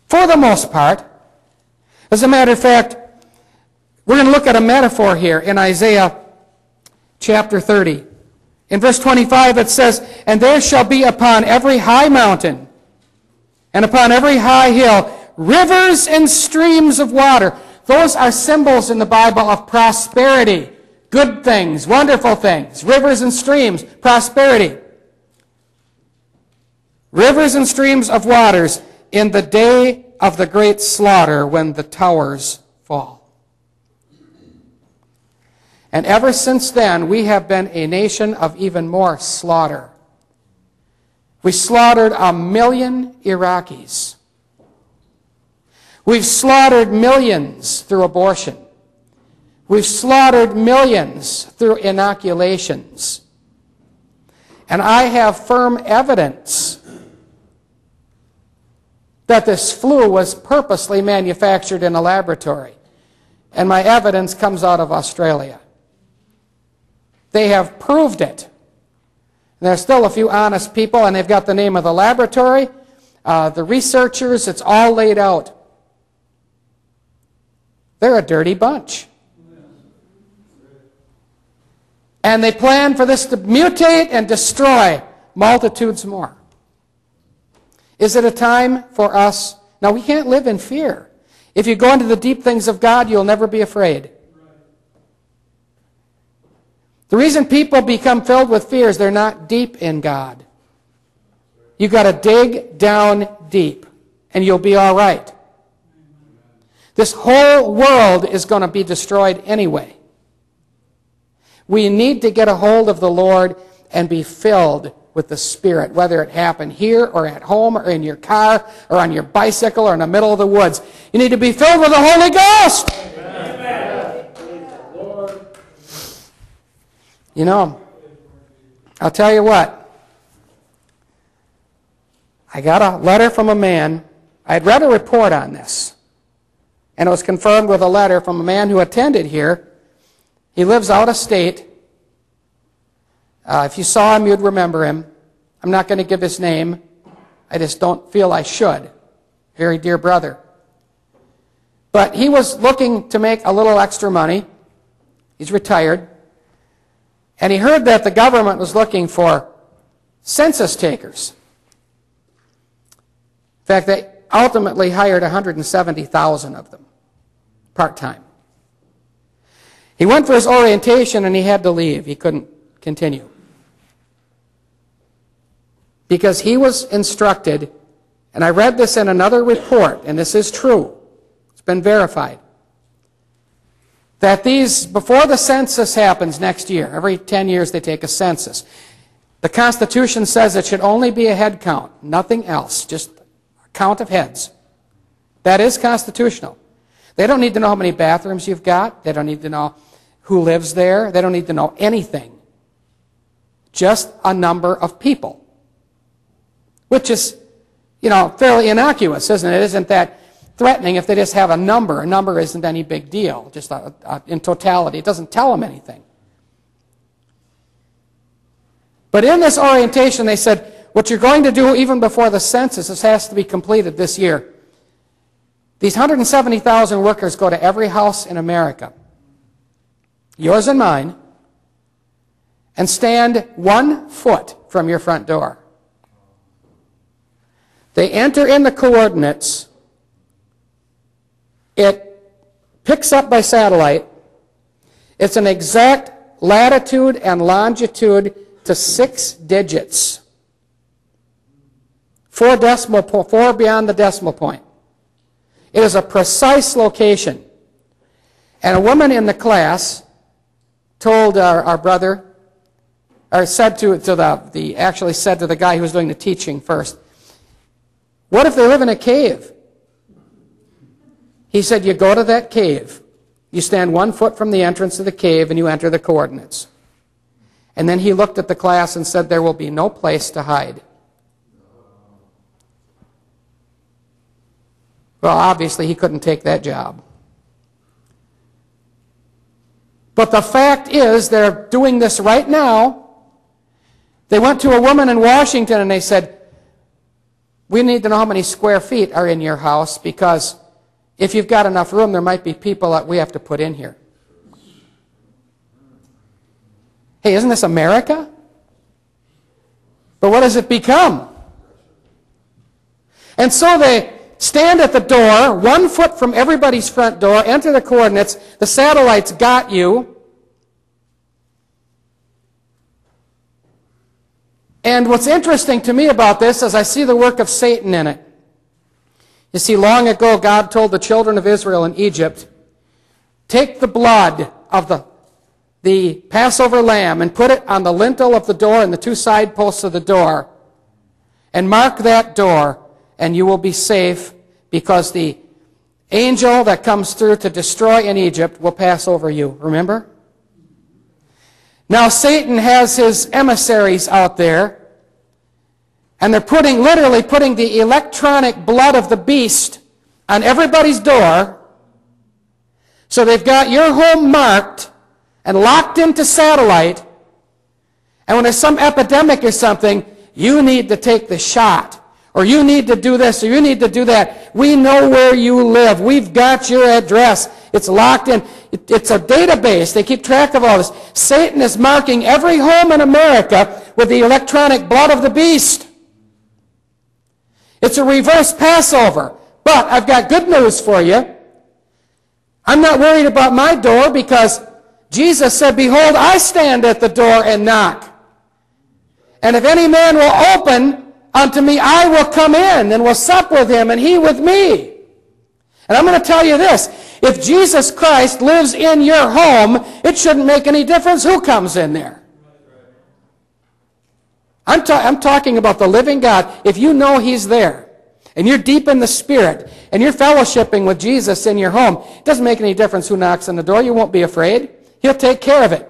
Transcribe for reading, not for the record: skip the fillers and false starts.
For the most part. As a matter of fact, we're going to look at a metaphor here in Isaiah chapter 30. In verse 25 it says, "And there shall be upon every high mountain and upon every high hill rivers and streams of water." Those are symbols in the Bible of prosperity, good things, wonderful things. Rivers and streams, prosperity. Rivers and streams of waters in the day of the great slaughter when the towers fall. And ever since then, we have been a nation of even more slaughter. We slaughtered 1 million Iraqis. We've slaughtered millions through abortion. We've slaughtered millions through inoculations. And I have firm evidence that this flu was purposely manufactured in a laboratory. And my evidence comes out of Australia. They have proved it. And there's still a few honest people, and they've got the name of the laboratory, the researchers, it's all laid out. They're a dirty bunch. And they plan for this to mutate and destroy multitudes more. Is it a time for us? Now, we can't live in fear. If you go into the deep things of God, you'll never be afraid. The reason people become filled with fear is they're not deep in God. You've got to dig down deep, and you'll be all right. This whole world is going to be destroyed anyway. We need to get a hold of the Lord and be filled with the Spirit, whether it happened here or at home or in your car or on your bicycle or in the middle of the woods. You need to be filled with the Holy Ghost. Amen. You know, I'll tell you what. I got a letter from a man. I had read a report on this, and it was confirmed with a letter from a man who attended here. He lives out of state. If you saw him, you'd remember him. I'm not going to give his name. I just don't feel I should. Very dear brother. But he was looking to make a little extra money. He's retired. And he heard that the government was looking for census takers. In fact, they ultimately hired 170,000 of them, part-time. He went for his orientation and he had to leave. He couldn't continue. Because he was instructed, and I read this in another report, and this is true. It's been verified. That before the census happens next year, every 10 years they take a census. The Constitution says it should only be a head count, nothing else, just a count of heads. That is constitutional. They don't need to know how many bathrooms you've got. They don't need to know who lives there. They don't need to know anything. Just a number of people. Which is, fairly innocuous, isn't it? Isn't that threatening if they just have a number? A number isn't any big deal, just in totality. It doesn't tell them anything. But in this orientation, they said, what you're going to do even before the census, this has to be completed this year. These 170,000 workers go to every house in America, yours and mine, and stand 1 foot from your front door. They enter in the coordinates. It picks up by satellite. It's an exact latitude and longitude to 6 digits. 4 beyond the decimal point. It is a precise location. And a woman in the class told our brother, or said to the guy who was doing the teaching first, what if they live in a cave? He said, you go to that cave. You stand 1 foot from the entrance of the cave and you enter the coordinates. And then he looked at the class and said, there will be no place to hide. Well, obviously he couldn't take that job. But the fact is, they're doing this right now. They went to a woman in Washington and they said, We need to know how many square feet are in your house, because if you've got enough room, there might be people that we have to put in here. Hey, isn't this America? But what does it become? And so they stand at the door, 1 foot from everybody's front door, enter the coordinates, the satellites got you. And what's interesting to me about this is I see the work of Satan in it. You see, long ago God told the children of Israel in Egypt, take the blood of the Passover lamb and put it on the lintel of the door and the 2 side posts of the door, and mark that door, and you will be safe, because the angel that comes through to destroy in Egypt will pass over you. Remember? Now Satan has his emissaries out there, and they're literally putting the electronic blood of the beast on everybody's door. So they've got your home marked and locked into satellite, and when there's some epidemic or something, you need to take the shot, or you need to do this, or you need to do that. We know where you live. We've got your address. It's locked in. It's a database. They keep track of all this. Satan is marking every home in America with the electronic blood of the beast. It's a reverse Passover. But I've got good news for you. I'm not worried about my door, because Jesus said, behold, I stand at the door and knock. And if any man will open unto me, I will come in and will sup with him and he with me. And I'm going to tell you this. If Jesus Christ lives in your home, it shouldn't make any difference who comes in there. I'm talking about the living God. If you know he's there, and you're deep in the Spirit, and you're fellowshipping with Jesus in your home, it doesn't make any difference who knocks on the door. You won't be afraid. He'll take care of it.